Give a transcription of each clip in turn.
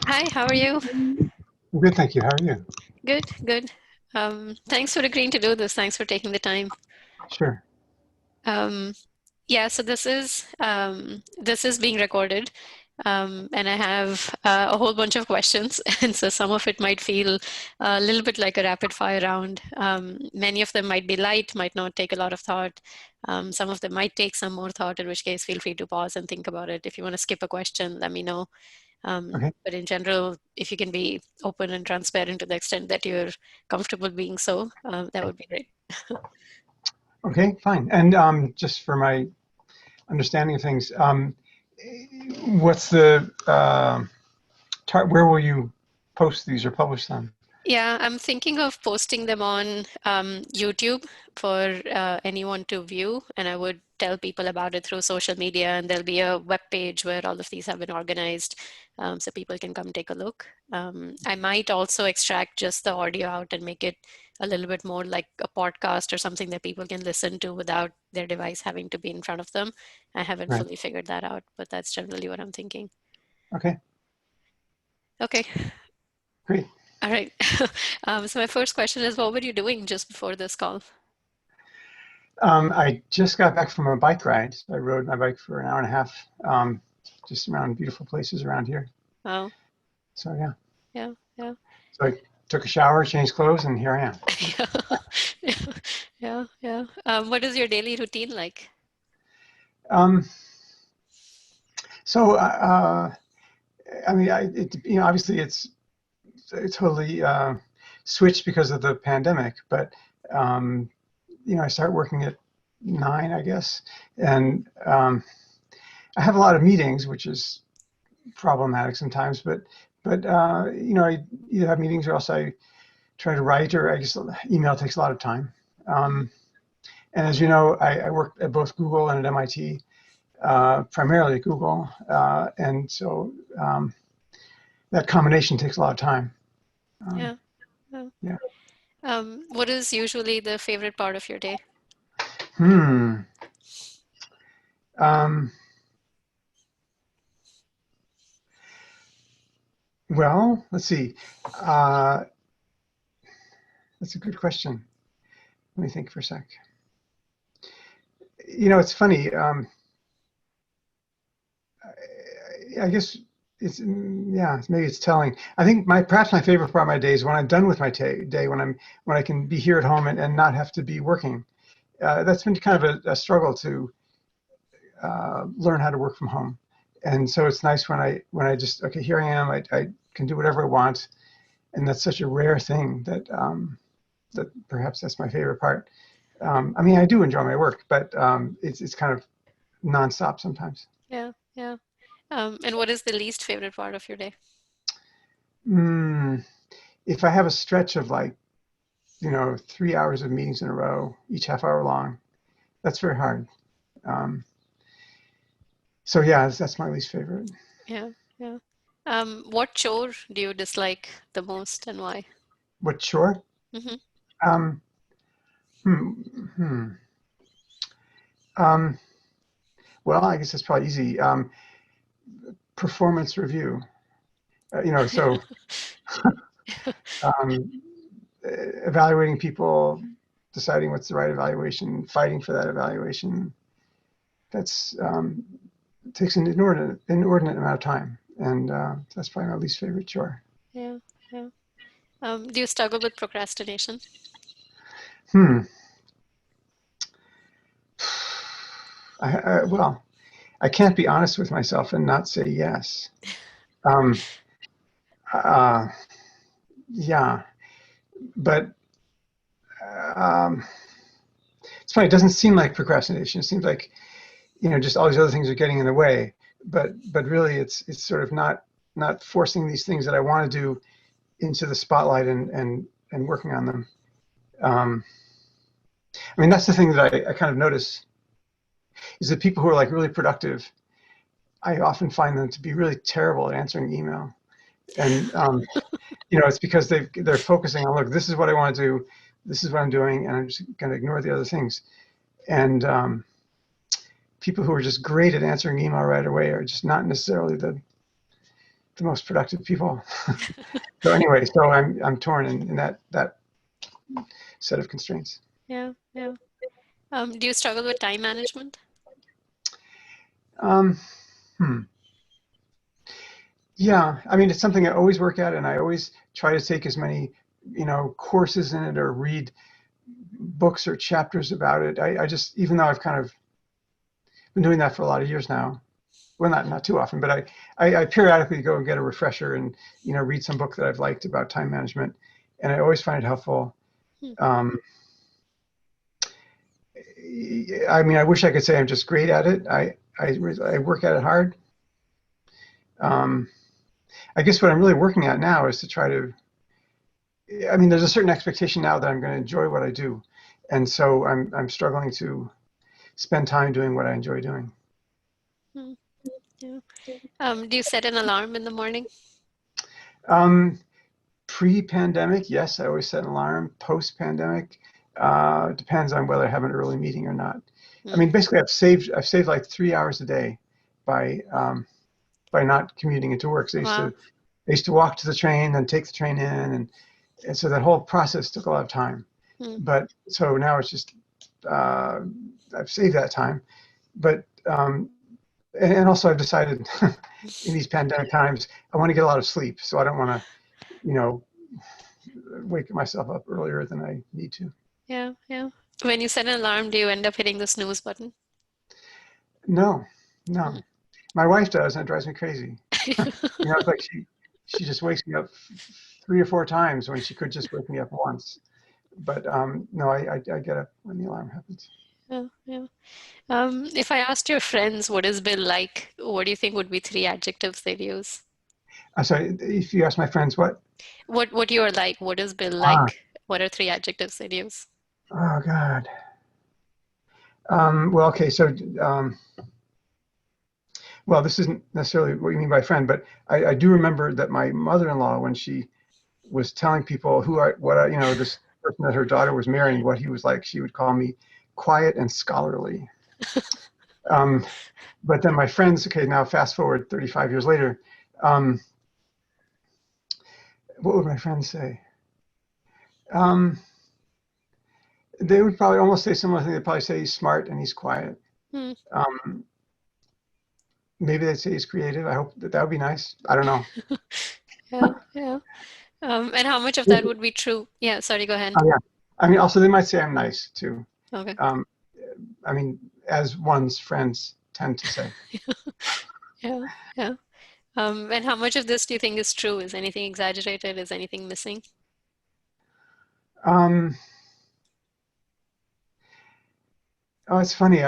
Hi, how are you? Good, thank you. How are you? Good, good. Thanks for agreeing to do this. Thanks for taking the time. Sure. Um, yeah, so this is being recorded, and I have a whole bunch of questions, and so some of it might feel a little bit like a rapid fire round. Many of them might be light, might not take a lot of thought. Some of them might take some more thought, in which case feel free to pause and think about it. If you want to skip a question, let me know. Okay. But in general, if you can be open and transparent to the extent that you're comfortable being so, that would be great. Okay, fine. And just for my understanding of things, what's the where will you post these or publish them? Yeah, I'm thinking of posting them on YouTube for anyone to view, and I would tell people about it through social media, and there'll be a web page where all of these have been organized, so people can come take a look. I might also extract just the audio out and make it a little bit more like a podcast or something that people can listen to without their device having to be in front of them. I haven't Right. fully figured that out, but that's generally what I'm thinking. Okay, Okay, great. all right. So my first question is, what were you doing just before this call? I just got back from a bike ride. I rode my bike for an hour and a half, just around beautiful places around here. Oh, So yeah. yeah, yeah, So I took a shower, changed clothes, and here I am. yeah, yeah, yeah. What is your daily routine like? Um, so I mean, obviously it's totally switched because of the pandemic, but um, I start working at 9, I guess, and I have a lot of meetings, which is problematic sometimes. But I either have meetings or else I try to write, or I guess email takes a lot of time. Mhm. Um, and as you know, I work at both Google and at MIT, primarily at Google, and so that combination takes a lot of time. Um, Yeah, yeah. yeah. What is usually the favorite part of your day? Hmm. Um, well, let's see. Uh, that's a good question. Let me think for a sec. It's funny. I guess yeah, maybe it's telling. I think perhaps my favorite part of my day is when I'm done with my day, when I can be here at home and not have to be working. That's been kind of a struggle to learn how to work from home, and so it's nice when I just okay, here I am. I can do whatever I want, and that's such a rare thing that perhaps that's my favorite part. I mean, I do enjoy my work, but it's kind of nonstop sometimes. Yeah, yeah. And what is the least favorite part of your day? Mm, if I have a stretch of like 3 hours of meetings in a row, each half hour long, that's very hard. Um, so yeah, that's my least favorite. Yeah, yeah. What chore do you dislike the most and why? What chore? Hmm. Um, hmm, hmm. Um, well, I guess that's probably easy. Performance review. So um, evaluating people, deciding what's the right evaluation, fighting for that evaluation. That's takes an inordinate amount of time, and that's probably my least favorite chore. Yeah, yeah. Do you struggle with procrastination? Hmm. Well, I can't be honest with myself and not say yes. Um, uh, yeah, but um, it's funny. It doesn't seem like procrastination. It seems like just all these other things are getting in the way. But really, it's sort of not forcing these things that I want to do into the spotlight and working on them. Um, I mean, that's the thing that I kind of notice is that people who are like really productive, I often find them to be really terrible at answering email. And it's because they're focusing on, look, this is what I want to do, this is what I'm doing, and I'm just going to ignore the other things. And people who are just great at answering email right away are just not necessarily the most productive people. So anyway, so I'm torn in that set of constraints. Yeah, yeah. Do you struggle with time management? Um, hmm. Yeah, I mean, it's something I always work at, and I always try to take as many, courses in it or read books or chapters about it. I just, even though I've kind of been doing that for a lot of years now, well, not too often, but I periodically go and get a refresher and, read some book that I've liked about time management, and I always find it helpful. Hmm. Um, I mean, I wish I could say I'm just great at it. I work at it hard. Um, I guess what I'm really working at now is to try to. I mean, there's a certain expectation now that I'm going to enjoy what I do, and so I'm struggling to spend time doing what I enjoy doing. Hmm. Yeah. Do you set an alarm in the morning? Um, Pre-pandemic, yes, I always set an alarm. Post-pandemic, depends on whether I have an early meeting or not. I Hmm. mean, basically, I've saved like 3 hours a day by not commuting into work. So Wow. I used to walk to the train, then take the train in, and so that whole process took a lot of time. Hmm. But so now it's just uh, I've saved that time. But and also I've decided in these pandemic times I want to get a lot of sleep, so I don't want to you know wake myself up earlier than I need to. Yeah, yeah. When you set an alarm, do you end up hitting the snooze button? No, Hmm. no. My wife does, and it drives me crazy. It's like she just wakes me up 3 or 4 times when she could just wake me up once. But no, I get up when the alarm happens. Yeah, yeah. If I asked your friends what is Bill like, what do you think would be three adjectives they'd use? I'm sorry, if you ask my friends what? What you're like, what is Bill Ah, like? What are three adjectives they'd use? oh God. Well, okay, so well, this isn't necessarily what you mean by friend, but I do remember that my mother-in-law, when she was telling people this person that her daughter was marrying, what he was like, she would call me quiet and scholarly. Um, but then my friends, okay, now fast forward 35 years later, um, what would my friends say? Um, they would probably almost say similar thing. They'd probably say he's smart and he's quiet. Hmm. Um, Maybe they'd say he's creative. I hope that would be nice. I don't know. Yeah, yeah. And how much of that would be true? Yeah, sorry, go ahead. Oh yeah. I mean, also they might say I'm nice too. Okay. Um, I mean, as one's friends tend to say. Yeah, yeah. And how much of this do you think is true? Is anything exaggerated? Is anything missing? Um, oh, it's funny.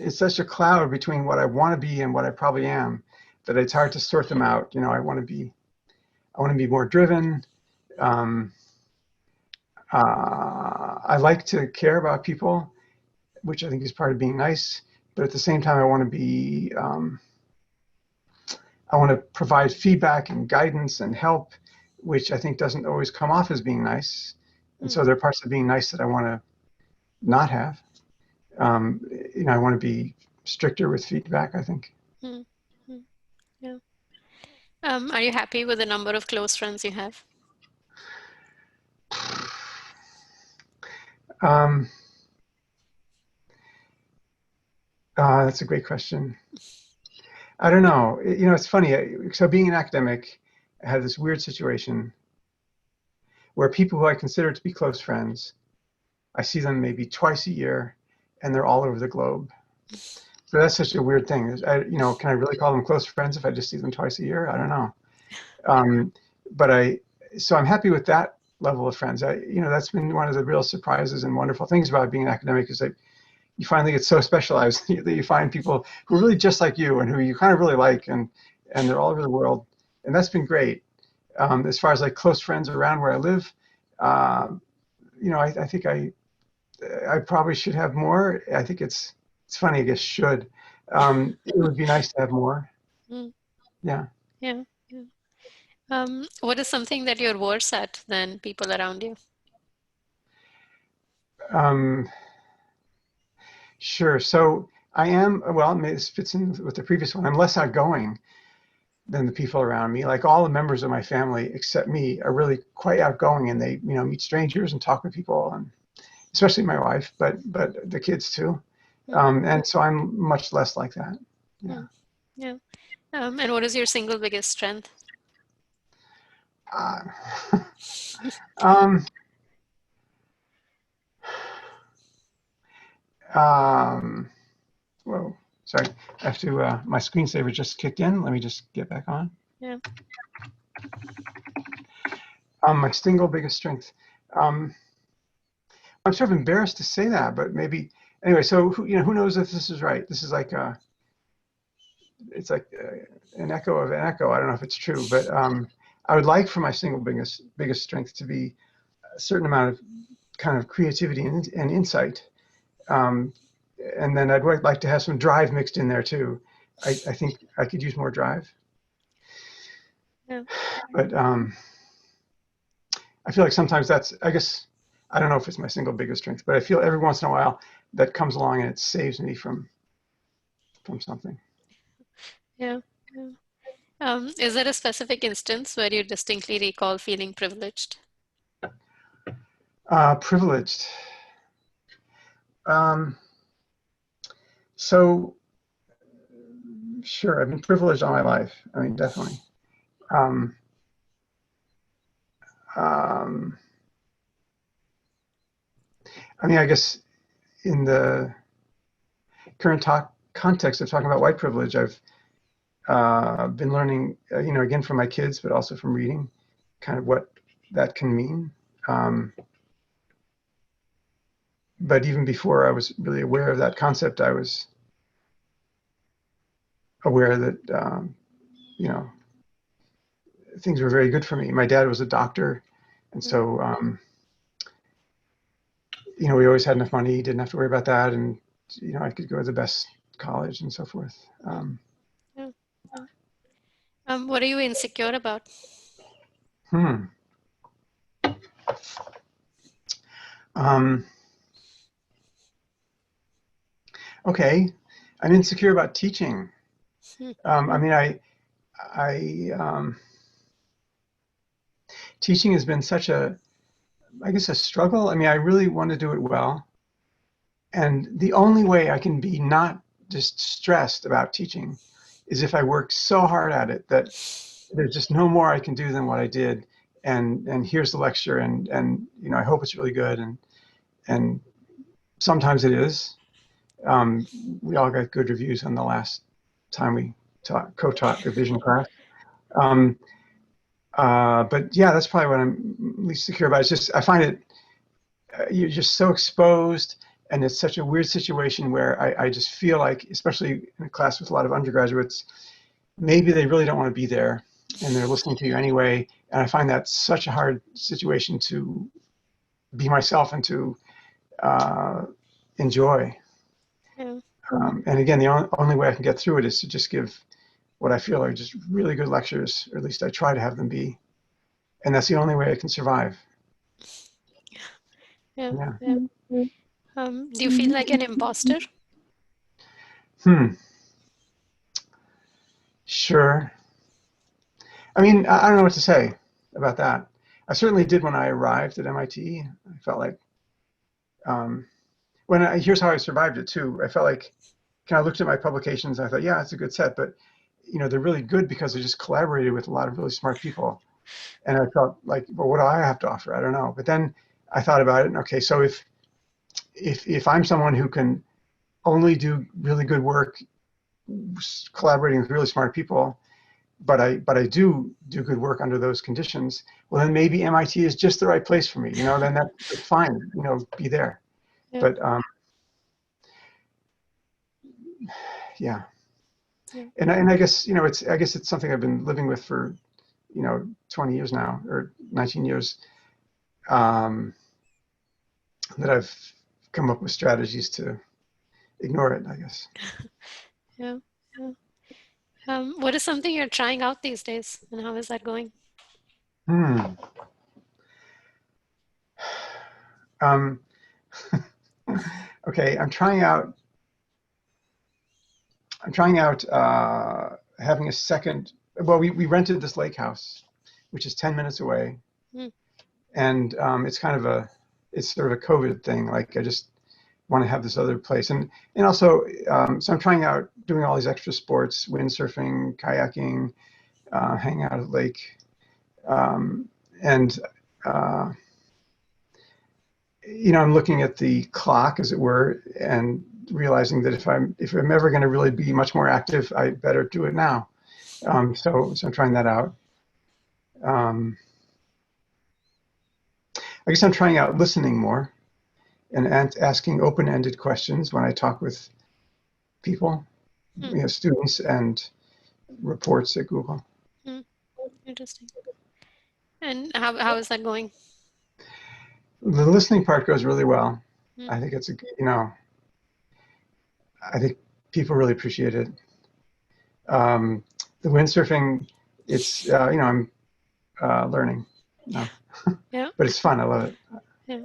It's such a cloud between what I want to be and what I probably am that it's hard to sort them out. I want to be more driven. Um, I like to care about people, which I think is part of being nice. But at the same time, I want to provide feedback and guidance and help, which I think doesn't always come off as being nice. And Hmm. so there are parts of being nice that I want to not have. Um, I want to be stricter with feedback, I think. Hmm. Hmm. Yeah. Are you happy with the number of close friends you have? Um, that's a great question. I don't know. It's funny. So being an academic, I had this weird situation where people who I consider to be close friends, I see them maybe twice a year, and they're all over the globe. So that's such a weird thing. Can I really call them close friends if I just see them twice a year? I don't know. Um, but so I'm happy with that level of friends. That's been one of the real surprises and wonderful things about being an academic is that you finally get so specialized that you find people who are really just like you and who you kind of really like, and they're all over the world, and that's been great. As far as like close friends around where I live, uh, I think I probably should have more. I think it's funny. I guess should. It would be nice to have more. Hmm. Yeah. Yeah, yeah. What is something that you're worse at than people around you? Um, sure. So I am. Well, this fits in with the previous one. I'm less outgoing, than the people around me. Like all the members of my family except me are really quite outgoing, and they, meet strangers and talk with people, and especially my wife, but the kids too. Mm, And so I'm much less like that. Yeah. mm, yeah. And what is your single biggest strength? Uh, um, um, whoa, sorry. I have to, my screensaver just kicked in. Let me just get back on. Yeah. My single biggest strength. Um, I'm sort of embarrassed to say that, but maybe anyway. So who knows if this is right? This is like it's like an echo of an echo. I don't know if it's true, but I would like for my single biggest strength to be a certain amount of kind of creativity and insight, um, and then I'd like to have some drive mixed in there too. I think I could use more drive, Yeah. but I feel like sometimes that's, I guess, I don't know if it's my single biggest strength, but I feel every once in a while that comes along and it saves me from something. Yeah. Yeah. Is there a specific instance where you distinctly recall feeling privileged? Privileged. Um, so sure, I've been privileged all my life. I mean, definitely. Um, um, I mean, I guess in the current context of talking about white privilege, I've been learning, again from my kids, but also from reading, kind of what that can mean. Um, but even before I was really aware of that concept, I was aware that you know things were very good for me. My dad was a doctor, and Mm, so we always had enough money, didn't have to worry about that, and I could go to the best college and so forth. mm, yeah. Yeah. What are you insecure about? Hmm. Um, okay, I'm insecure about teaching. Hmm. I mean, I teaching has been such a, I guess, a struggle. I mean, I really want to do it well, and the only way I can be not just stressed about teaching is if I work so hard at it that there's just no more I can do than what I did. And here's the lecture, and I hope it's really good, and sometimes it is. Um, we all got good reviews on the last time we co-taught revision class. Um, but yeah, that's probably what I'm least secure about. It's just I find it you're just so exposed, and it's such a weird situation where I just feel like, especially in a class with a lot of undergraduates, maybe they really don't want to be there, and they're listening to you anyway. And I find that such a hard situation to be myself and to uh, enjoy. Yeah. And again, the only way I can get through it is to just give what I feel are just really good lectures, or at least I try to have them be. And that's the only way I can survive. Yeah. Yeah. Yeah. Do you feel like an imposter? Hmm. Sure. I mean, I don't know what to say about that. I certainly did when I arrived at MIT. I felt like um, here's how I survived it too. I felt like kind of looked at my publications. And I thought, yeah, it's a good set, but they're really good because I just collaborated with a lot of really smart people. And I felt like, well, what do I have to offer? I don't know. But then I thought about it. And okay, so if I'm someone who can only do really good work collaborating with really smart people, but I do good work under those conditions, well then maybe MIT is just the right place for me. Then that's fine. Be there. Yeah. But yeah, Yeah. and I guess it's something I've been living with for 20 years now, or 19 years, um, that I've come up with strategies to ignore it, I guess. Yeah. Yeah. What is something you're trying out these days, and how is that going? Hmm. Um, okay, I'm trying out having a second well, we rented this lake house, which is 10 minutes away. Mm. And it's kind of it's sort of a COVID thing. Like I just want to have this other place. And also, so I'm trying out doing all these extra sports, windsurfing, kayaking, hanging out at the lake. And, uh, I'm looking at the clock, as it were, and realizing that if I'm ever going to really be much more active, I better do it now. So I'm trying that out. Um, I guess I'm trying out listening more and asking open-ended questions when I talk with people, Mm. students and reports at Google. Mm. Interesting. And how is that going? The listening part goes really well. Mm. I think I think people really appreciate it. The windsurfing, it's, I'm learning, Yeah. but it's fun. I love it. Yeah.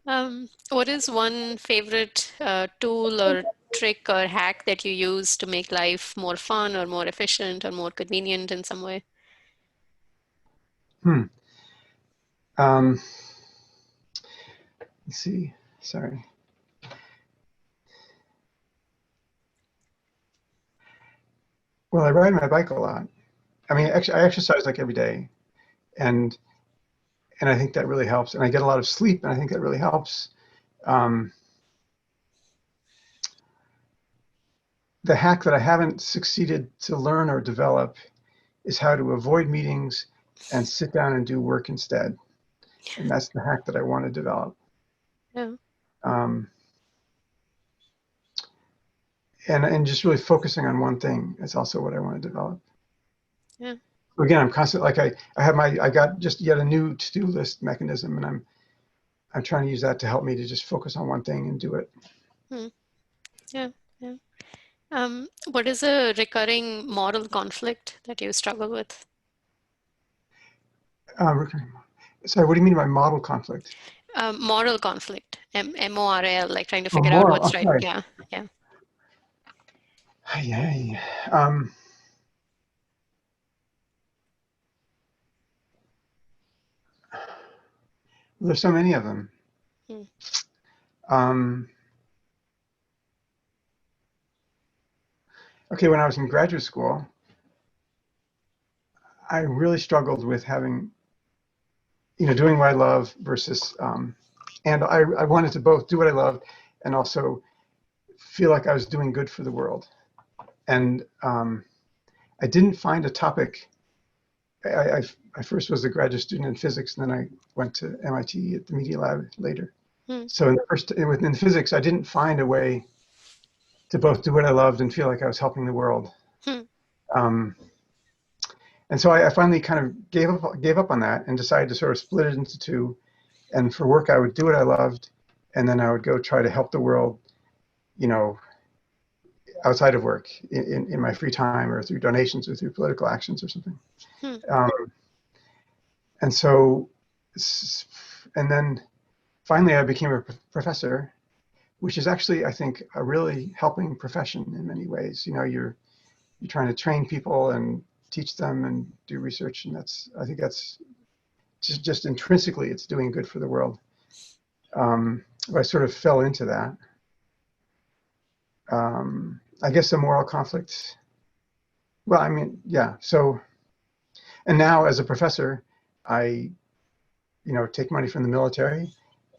Yeah. What is one favorite tool or trick or hack that you use to make life more fun or more efficient or more convenient in some way? Hmm. Um, let's see. Sorry. Well, I ride my bike a lot. I mean, Mm. actually, I exercise like every day, and I think that really helps. And I get a lot of sleep, and I think that really helps. Um, the hack that I haven't succeeded to learn or develop is how to avoid meetings and sit down and do work instead. And that's the hack that I want to develop. Yeah. Um, and just really focusing on one thing is also what I want to develop. Yeah. So again, I'm constantly like I got just yet a new to-do list mechanism, and I'm trying to use that to help me to just focus on one thing and do it. Mm. Yeah. Yeah. What is a recurring moral conflict that you struggle with? Okay. Sorry, what do you mean by model conflict? Moral conflict, MORAL, like trying to Oh, figure out moral. what's right. Okay. Yeah. Yeah. Hey. Um, there's so many of them. Mm. Um, okay, when I was in graduate school, I really struggled with having, doing what I love versus, and I wanted to both do what I loved and also feel like I was doing good for the world. And I didn't find a topic. I, I, I first was a graduate student in physics, and then I went to MIT at the Media Lab later. Mm. So within physics, I didn't find a way to both do what I loved and feel like I was helping the world. Mm. Um, and so I finally kind of gave up on that and decided to sort of split it into two. And for work, I would do what I loved, and then I would go try to help the world, you know, outside of work in my free time or through donations or through political actions or something. Mm. Um, and so, and then finally, I became a professor, which is actually, I think, a really helping profession in many ways. You're trying to train people and teach them and do research, and I think that's just intrinsically, it's doing good for the world. I sort of fell into that. I guess a moral conflict. Well, I mean, yeah. So, and now as a professor, I, take money from the military,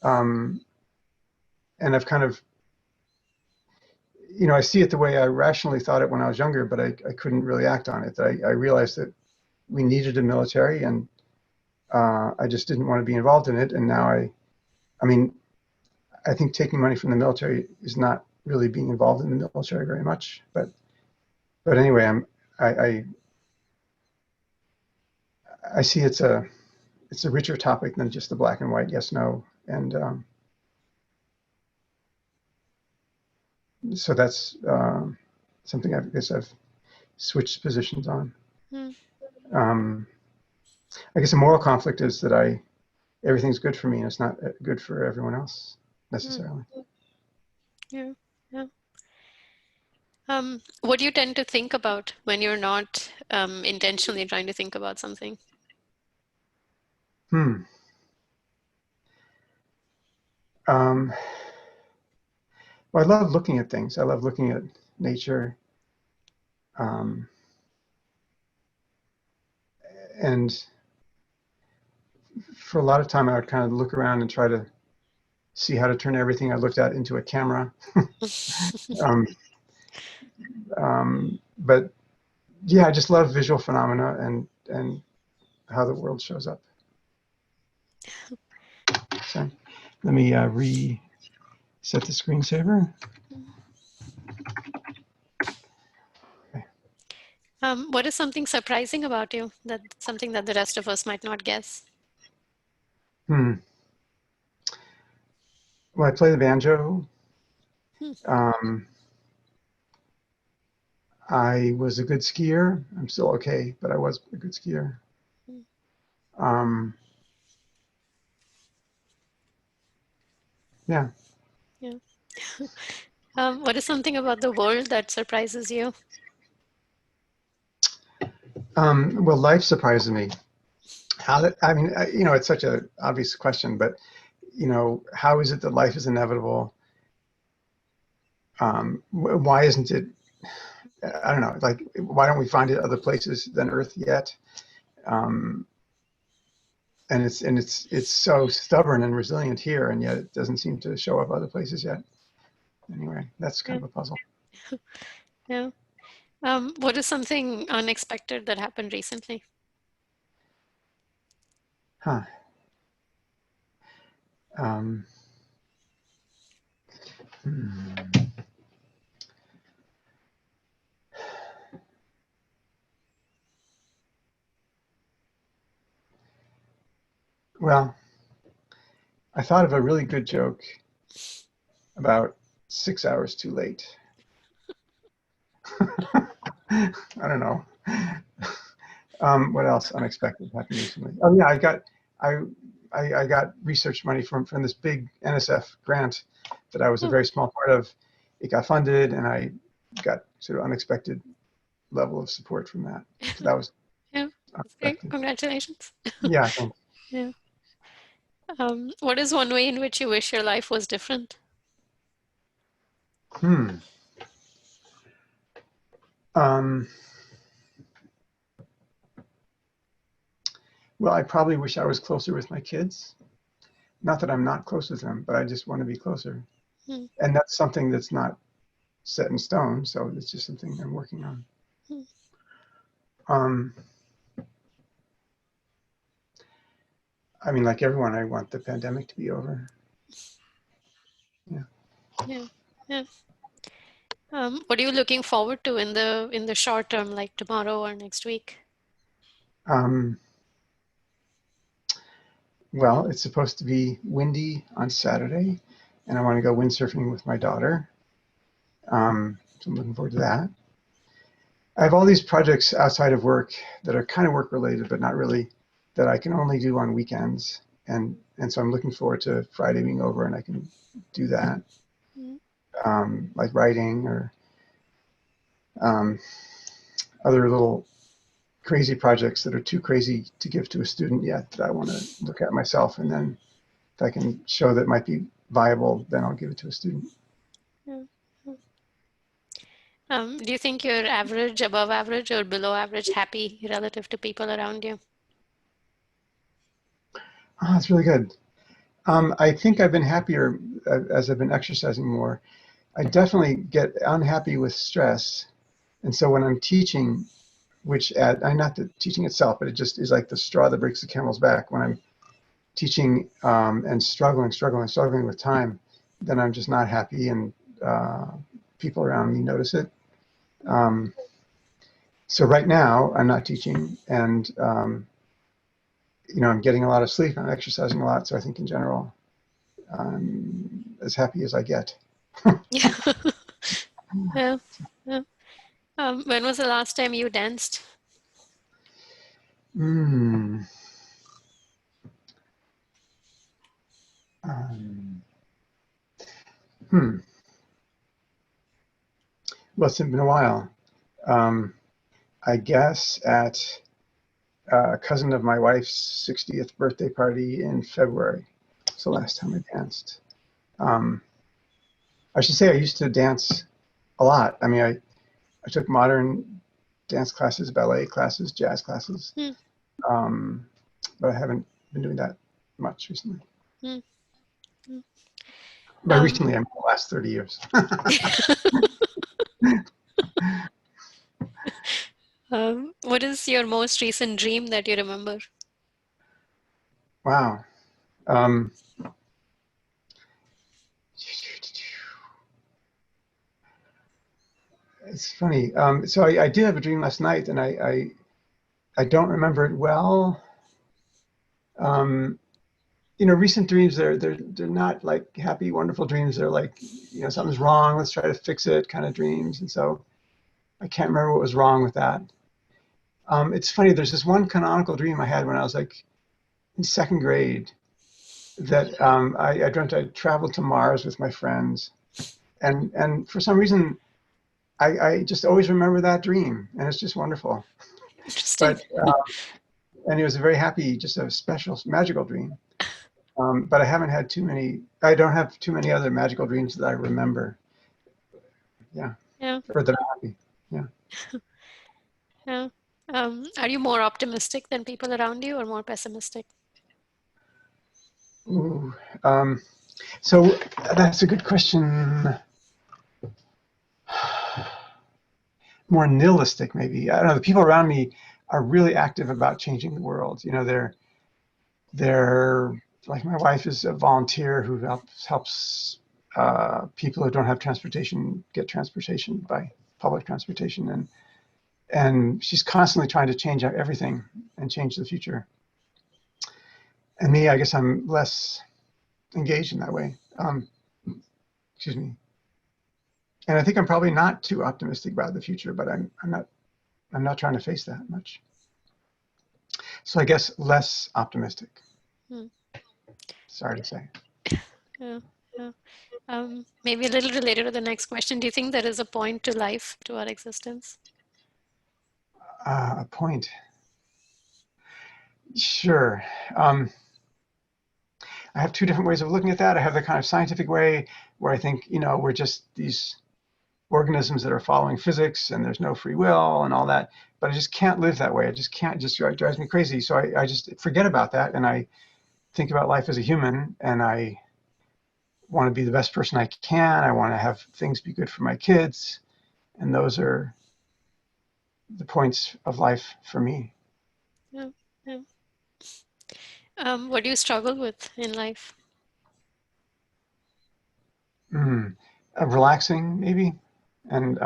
um, and I've kind of, I see it the way I rationally thought it when I was younger, but I couldn't really act on it. I realized that we needed a military, and I just didn't want to be involved in it. And now I mean, I think taking money from the military is not really being involved in the military very much. But anyway, I I see it's a richer topic than just the black and white yes no, and so that's something I guess I've switched positions on. Mm. Um, I guess a moral conflict is that everything's good for me and it's not good for everyone else Mm. necessarily. Yeah. Yeah. What do you tend to think about when you're not intentionally trying to think about something? Hmm. Um, well, I love looking at things. I love looking at nature. Um, and for a lot of time, I would kind of look around and try to see how to turn everything I looked at into a camera. um, but yeah, I just love visual phenomena and how the world shows up. So let me reset the screensaver. Okay. What is something surprising about you, that something that the rest of us might not guess? Hmm. Well, I play the banjo. Hmm. Um, I was a good skier. I'm still okay, but I was a good skier. Hmm. Um, yeah. Yeah. What is something about the world that surprises you? Well, life surprises me. How that, I mean, it's such an obvious question, but how is it that life is inevitable? Why isn't it? I don't know. Like, why don't we find it other places than Earth yet? Um, and it's so stubborn and resilient here, and yet it doesn't seem to show up other places yet. Anyway, that's kind Yeah. of a puzzle. Yeah. What is something unexpected that happened recently? Huh. Um, hmm. Well, I thought of a really good joke about 6 hours too late. I don't know. What else unexpected happened recently? Oh yeah, I I got research money from this big NSF grant that I was a Oh, very small part of. It got funded, and I got sort of unexpected level of support from that. So that was yeah. That's great. unexpected. Congratulations. Yeah, I think. Yeah. What is one way in which you wish your life was different? Hmm. Um, well, I probably wish I was closer with my kids. Not that I'm not close with them, but I just want to be closer. Hmm. And that's something that's not set in stone. So it's just something I'm working on. Hmm. Um, I mean, like everyone, I want the pandemic to be over. Yeah. Yeah. Yeah. What are you looking forward to in the short term, like tomorrow or next week? Um, well, it's supposed to be windy on Saturday, and I want to go windsurfing with my daughter. So I'm looking forward to that. I have all these projects outside of work that are kind of work related, but not really, that I can only do on weekends. And so I'm looking forward to Friday being over and I can do that, Hmm. like writing or um, other little crazy projects that are too crazy to give to a student yet that I want to look at myself. And then if I can show that it might be viable, then I'll give it to a student. Yeah. Do you think you're average, above average, or below average happy relative to people around you? Oh, that's really good. I think I've been happier as I've been exercising more. I definitely get unhappy with stress. And so when I'm teaching, I'm not the teaching itself, but it just is like the straw that breaks the camel's back. When I'm teaching and struggling with time, then I'm just not happy, and uh, people around me notice it. Hmm. Um, so right now I'm not teaching, and I'm getting a lot of sleep. I'm exercising a lot, so I think in general I'm as happy as I get. Yeah. Yeah. When was the last time you danced? Mm. Um, hmm. Well, it's been a while. Um, I guess at a cousin of my wife's 60th birthday party in February. It's the last time I danced. Um, I should say I used to dance a lot. I mean, I took modern dance classes, ballet classes, jazz classes, Hmm. um, but I haven't been doing that much recently. Hmm. Hmm. By Um, recently, I mean the last 30 years. what is your most recent dream that you remember? Wow. Um, it's funny. So I did have a dream last night, and I don't remember it well. Um, recent dreams they're not like happy, wonderful dreams. They're like, something's wrong. Let's try to fix it kind of dreams. And so I can't remember what was wrong with that. It's funny. There's this one canonical dream I had when I was like in second grade that I dreamt I traveled to Mars with my friends, and for some reason I just always remember that dream, and it's just wonderful. Interesting. But and it was a very happy, just a special magical dream. But I haven't had too many. I don't have too many other magical dreams that I remember. Yeah, Yeah, or that are happy. Yeah. yeah. Are you more optimistic than people around you or more pessimistic? Ooh. Um, so that's a good question. More nihilistic, maybe. I don't know. The people around me are really active about changing the world. They're like my wife is a volunteer who helps people who don't have transportation get transportation by public transportation, and she's constantly trying to change everything and change the future. And me, I guess I'm less engaged in that way. Excuse me. And I think I'm probably not too optimistic about the future, but I'm not trying to face that much. So I guess less optimistic. Hmm. Sorry to say. Yeah, yeah. Maybe a little related to the next question. Do you think there is a point to life, to our existence? A point. Sure. Um, I have two different ways of looking at that. I have the kind of scientific way where I think, we're just these organisms that are following physics and there's no free will and all that. But I just can't live that way. I just can't, just it drives me crazy. So I just forget about that and I think about life as a human and I want to be the best person I can. I want to have things be good for my kids. And those are the points of life for me. Yeah, yeah. What do you struggle with in life? Mm. Relaxing, maybe, and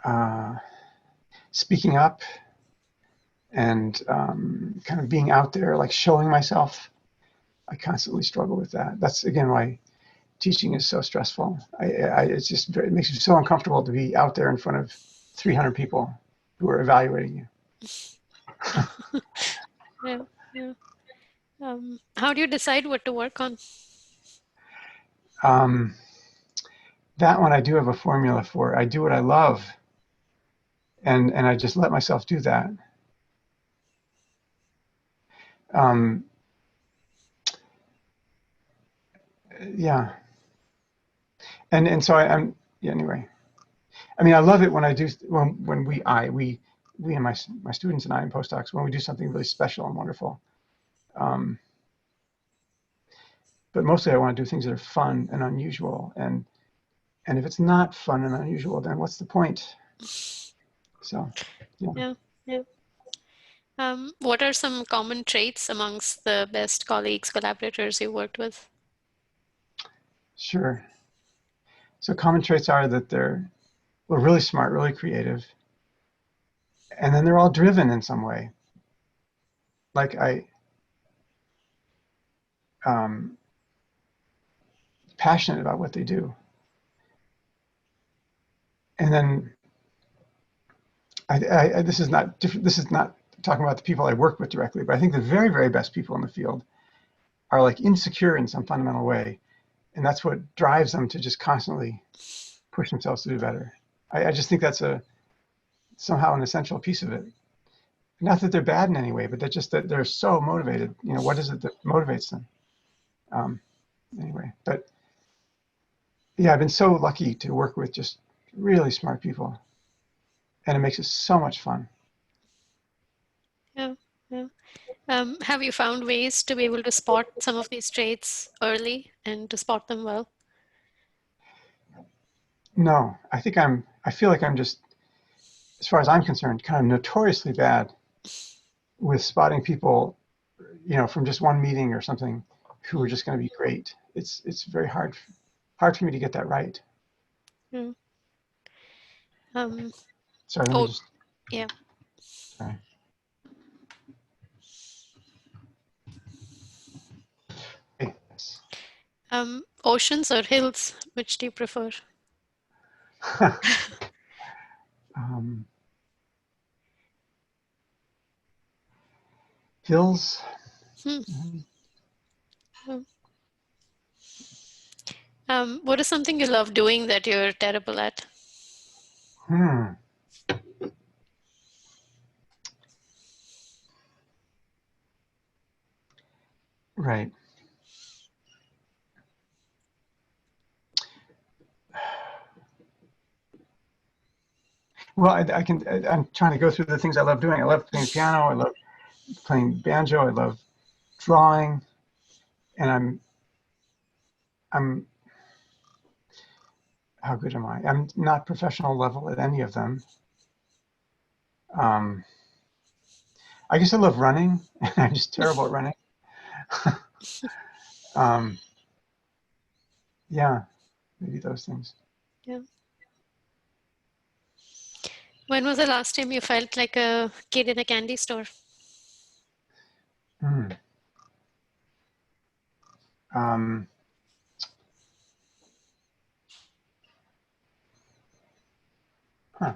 uh, speaking up and kind of being out there, like showing myself. I constantly struggle with that. That's again why teaching is so stressful. It's just it makes you so uncomfortable to be out there in front of 300 people who are evaluating you. Yeah, yeah. How do you decide what to work on? Um, that one I do have a formula for. I do what I love, and I just let myself do that. Um, yeah, and so I'm yeah. Anyway, I mean, I love it when I do when we and my students and I and postdocs when we do something really special and wonderful. Um, but mostly I want to do things that are fun and unusual. And if it's not fun and unusual, then what's the point? So, yeah, Yeah, yeah. What are some common traits amongst the best colleagues, collaborators you worked with? sure. So common traits are that they're well, really smart, really creative, and then they're all driven in some way. Like um, passionate about what they do. And then this is not different. This is not talking about the people I work with directly, but I think the very, very best people in the field are like insecure in some fundamental way, and that's what drives them to just constantly push themselves to do better. I just think that's somehow an essential piece of it. Not that they're bad in any way, but that they're so motivated. What is it that motivates them? Anyway, but yeah, I've been so lucky to work with just really smart people, and it makes it so much fun. Yeah, yeah. Have you found ways to be able to spot some of these traits early and to spot them well? No, I feel like I'm just, as far as I'm concerned, kind of notoriously bad with spotting people, from just one meeting or something who are Mm, just going to be great. It's very hard for me to get that right. yeah. Um, Sorry, let me oh, just, yeah. sorry. Yes. Oceans or hills, which do you prefer? um, Hills. Hmm. Yeah. What is something you love doing that you're terrible at? Hmm. Right. Well, I'm trying to go through the things I love doing. I love playing piano. I love playing banjo. I love drawing, and I'm how good am I? I'm not professional level at any of them. Um, I guess I love running, and I'm just terrible at running. um, yeah, maybe those things. Yeah. When was the last time you felt like a kid in a candy store? Hmm. Um, huh.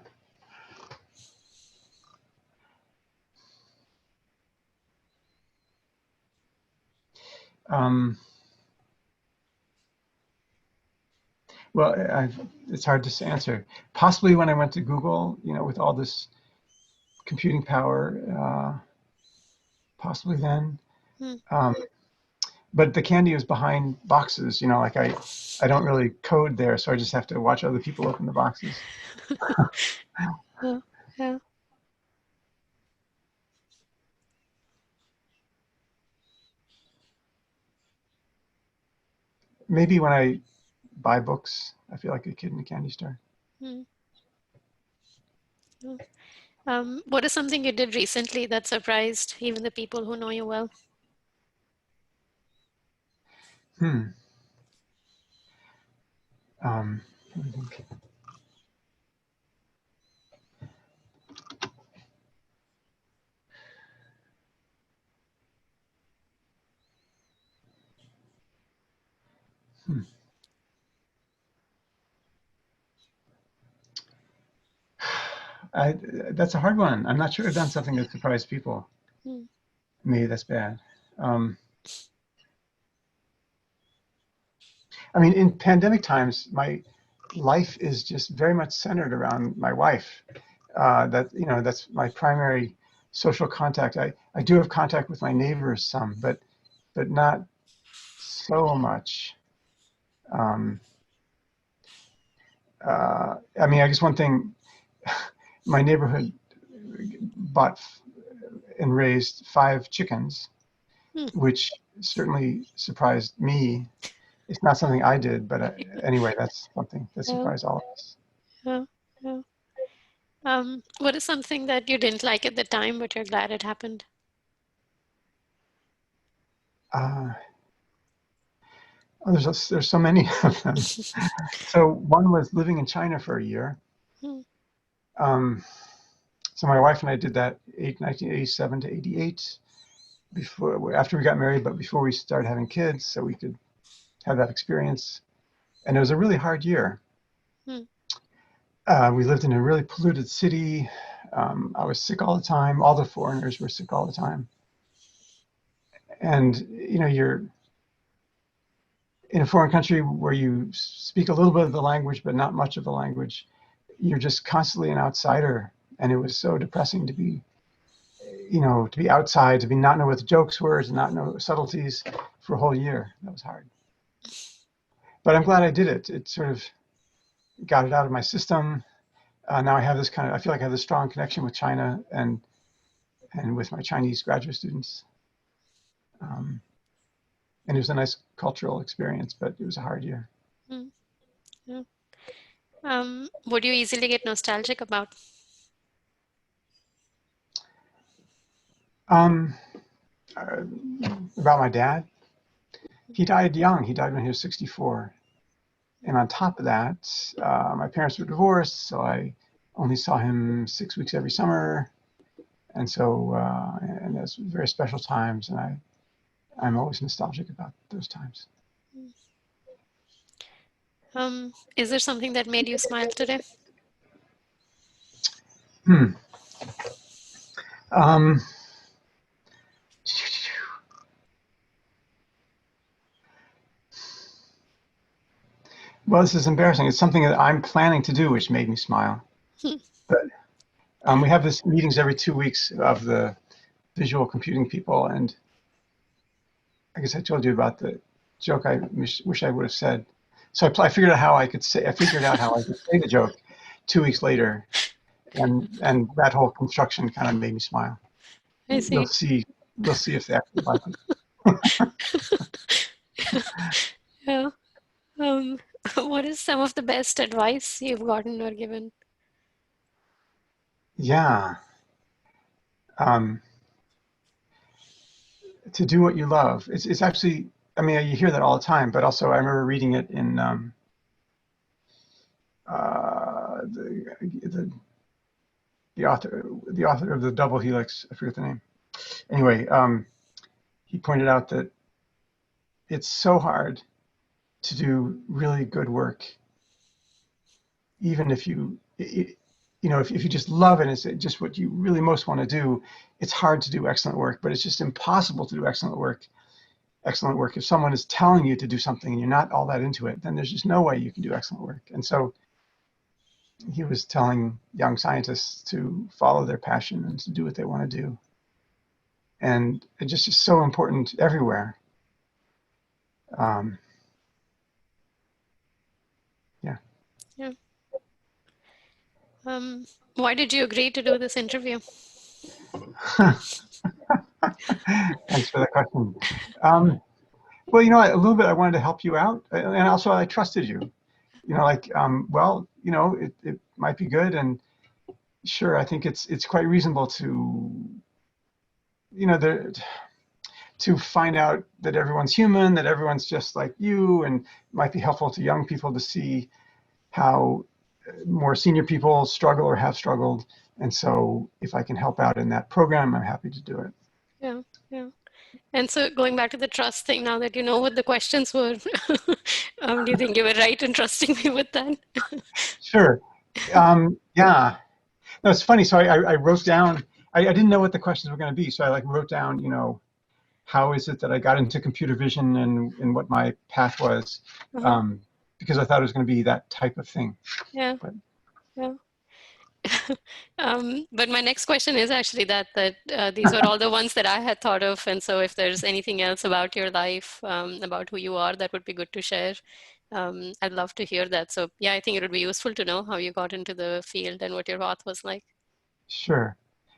um, well, it's hard to answer. Possibly when I went to Google, with all this computing power, possibly then. Hmm. Um, but the candy was behind boxes, like I don't really code there, so I just have to watch other people open the boxes. Yeah. Yeah. Maybe when I buy books, I feel like a kid in a candy store. Hmm. Yeah. What is something you did recently that surprised even the people who know you well? Hmm. Let me think. Hmm. That's a hard one. I'm not sure I've done something that surprised people. Hmm. Maybe that's bad. Um, I mean, in pandemic times, my life is just very much centered around my wife. That's my primary social contact. I do have contact with my neighbors some, but not so much. Um, I mean, I guess one thing, my neighborhood bought and raised 5 chickens, Hmm. which certainly surprised me. It's not something I did, but anyway, that's something that Yeah. surprised all of us. Yeah. Yeah. What is something that you didn't like at the time, but you're glad it happened? Uh, there's so many of them. So one was living in China for a year. Hmm. Um, so my wife and I did that 1987 to 88 after we got married, but before we started having kids, so we could have that experience. And it was a really hard year. Hmm. We lived in a really polluted city. I was sick all the time. All the foreigners were sick all the time. And in a foreign country where you speak a little bit of the language, but not much of the language, you're just constantly an outsider. And it was so depressing to be, to be outside, to be not know what the jokes were, to not know subtleties for a whole year. That was hard. But I'm glad I did it. It sort of got it out of my system. Now I have this I feel like I have this strong connection with China and with my Chinese graduate students. And it was a nice cultural experience, but it was a hard year. Mm, yeah. Would you easily get nostalgic about? Um, about my dad, he died young. He died when he was 64. And on top of that, my parents were divorced, so I only saw him 6 weeks every summer. And so, and that's very special times, and I'm always nostalgic about those times. Is there something that made you smile today? Hmm. Um, well, this is embarrassing. It's something that I'm planning to do, which made me smile. Hmm, But we have this meetings every 2 weeks of the visual computing people, and I guess I told you about the joke I wish I would have said. So I figured out how I could say. I figured out how I could say the joke 2 weeks later, and that whole construction kind of made me smile. I We'll see. see. We'll see if they actually like it. Yeah. Um, what is some of the best advice you've gotten or given? Yeah. Um, to do what you love. It's actually. I mean, you hear that all the time, but also I remember reading it in the the author of the Double Helix. I forget the name. Anyway, he pointed out that it's so hard to do really good work, even if if you just love it, it's just what you really most want to do. It's hard to do excellent work, but it's just impossible to do excellent work. Excellent work. If someone is telling you to do something and you're not all that into it, then there's just no way you can do excellent work. And so he was telling young scientists to follow their passion and to do what they want to do. And it just is so important everywhere. Um, yeah. Yeah. Why did you agree to do this interview? Thanks for the question. Um, well, a little bit I wanted to help you out, and also I trusted you. It might be good, and sure, I think it's quite reasonable to, to find out that everyone's human, that everyone's just like you, and it might be helpful to young people to see how more senior people struggle or have struggled. And so if I can help out in that program, I'm happy to do it. Yeah, yeah. And so going back to the trust thing, now that you know what the questions were, do you think you were right in trusting me with that? Sure. Yeah. No, it's funny. So I wrote down, I didn't know what the questions were going to be. So I wrote down, how is it that I got into computer vision and what my path was, Uh-huh. because I thought it was going to be that type of thing. Yeah, But yeah. But my next question is actually that these were all the ones that I had thought of, and so if there's anything else about your life, about who you are, that would be good to share. I'd love to hear that. So yeah, I think it would be useful to know how you got into the field and what your path was like. sure.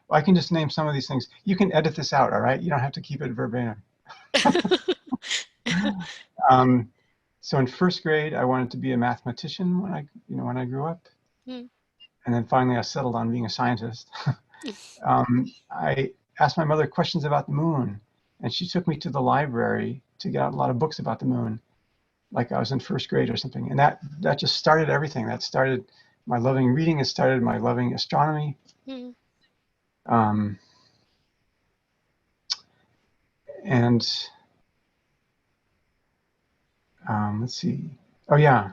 Well, I can just name some of these things. You can edit this out, all right? You don't have to keep it verbatim. Um, so in first grade, I wanted to be a mathematician when I grew up, Hmm. and then finally I settled on being a scientist. I asked my mother questions about the moon, and she took me to the library to get out a lot of books about the moon, like I was in first grade or something. And that just started everything. That started my loving reading. It started my loving astronomy. Hmm. Um, and let's see. Oh yeah,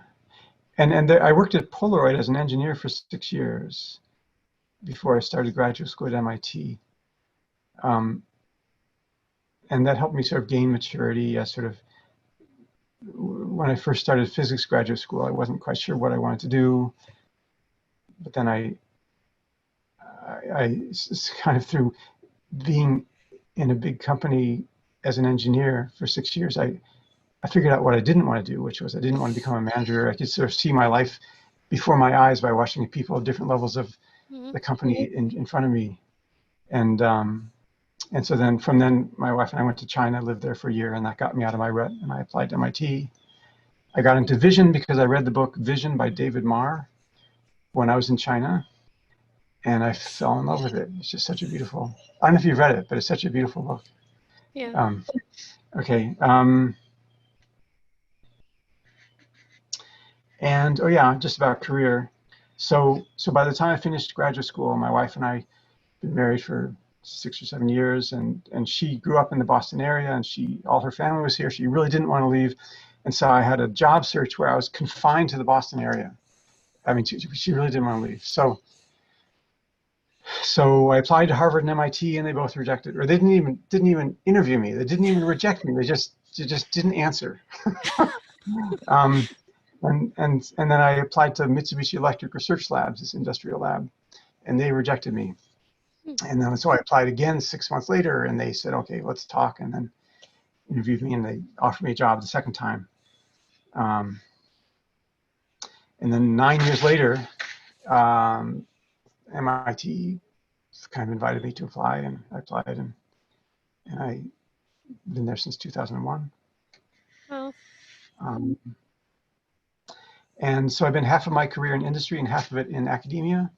and I worked at Polaroid as an engineer for 6 years before I started graduate school at MIT. And that helped me sort of gain maturity as sort of when I first started physics graduate school, I wasn't quite sure what I wanted to do, but then I kind of through being in a big company as an engineer for 6 years, I figured out what I didn't want to do, which was I didn't want to become a manager. I could sort of see my life before my eyes by watching people at different levels of Mhm. the company in front of me. And so then from then, my wife and I went to China, lived there for a year, and that got me out of my rut, and I applied to MIT. I got into vision because I read the book Vision by David Marr when I was in China, and I fell in love with it. It's just such a beautiful, I don't know if you've read it, but it's such a beautiful book. Yeah. Okay. And oh yeah, just about career. So by the time I finished graduate school, my wife and I been married for 6 or 7 years, and she grew up in the Boston area, and all her family was here. She really didn't want to leave, and so I had a job search where I was confined to the Boston area. I mean, she really didn't want to leave. So I applied to Harvard and MIT, and they both rejected, or they didn't even interview me. They didn't even reject me. They just didn't answer. um, and then I applied to Mitsubishi Electric Research Labs, this industrial lab, and they rejected me. And then so I applied again 6 months later, and they said, okay, let's talk, and then interviewed me, and they offered me a job the second time. And then 9 years later, MIT kind of invited me to apply, and I applied, and I've been there since 2001. Well, Um, and so I've been half of my career in industry and half of it in academia.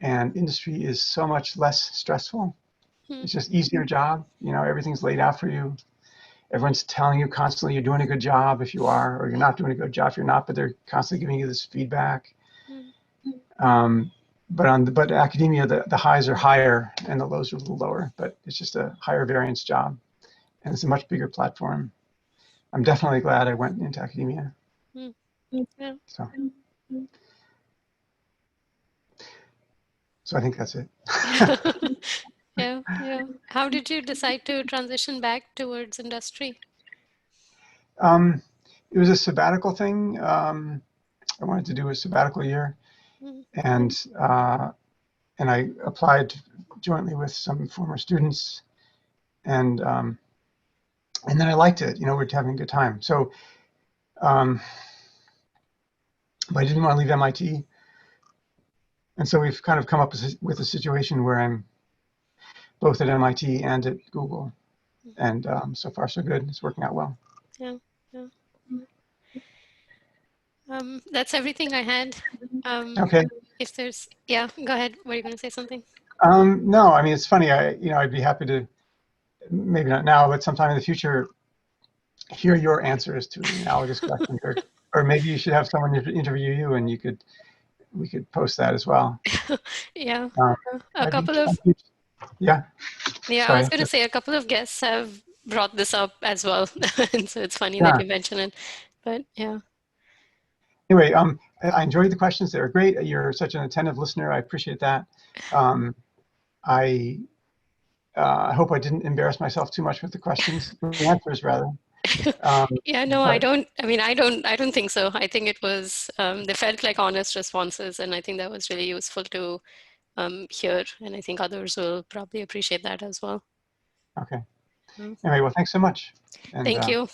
And industry is so much less stressful. hmm. It's just easier job. Everything's laid out for you. Everyone's telling you constantly you're doing a good job if you are, or you're not doing a good job if you're not, but they're constantly giving you this feedback. Hmm. But academia, the highs are higher and the lows are a little lower, but it's just a higher variance job, and it's a much bigger platform. I'm definitely glad I went into academia. Hmm. Yeah. So I think that's it. Yeah. Yeah. How did you decide to transition back towards industry? It was a sabbatical thing. I wanted to do a sabbatical year, Hmm. and I applied jointly with some former students, and then I liked it. We're having a good time. So but I didn't want to leave MIT, and so we've kind of come up with a situation where I'm both at MIT and at Google, and so far so good. It's working out well. Yeah. Yeah. That's everything I had. Um, Okay. if there's, yeah, go ahead. Were you going to say something? No, I mean, it's funny. I'd be happy to, maybe not now, but sometime in the future, hear your answers to the analogous questions, or maybe you should have someone interview you, and we could post that as well. Yeah. Um, A couple of, yeah. yeah, I was Sorry. going to say a couple of guests have brought this up as well. And so it's funny that Yeah. you mention it. But yeah. Anyway, I enjoyed the questions. They were great. You're such an attentive listener. I appreciate that. Um, I hope I didn't embarrass myself too much with the questions, the answers rather. Um, Yeah, no, but I don't think so. I think it was, they felt like honest responses, and I think that was really useful to hear, and I think others will probably appreciate that as well. okay. Mm. Anyway, well, thanks so much. And Thank you.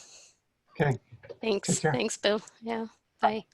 okay, take Thanks. care. Thanks, Bill. Yeah. Bye.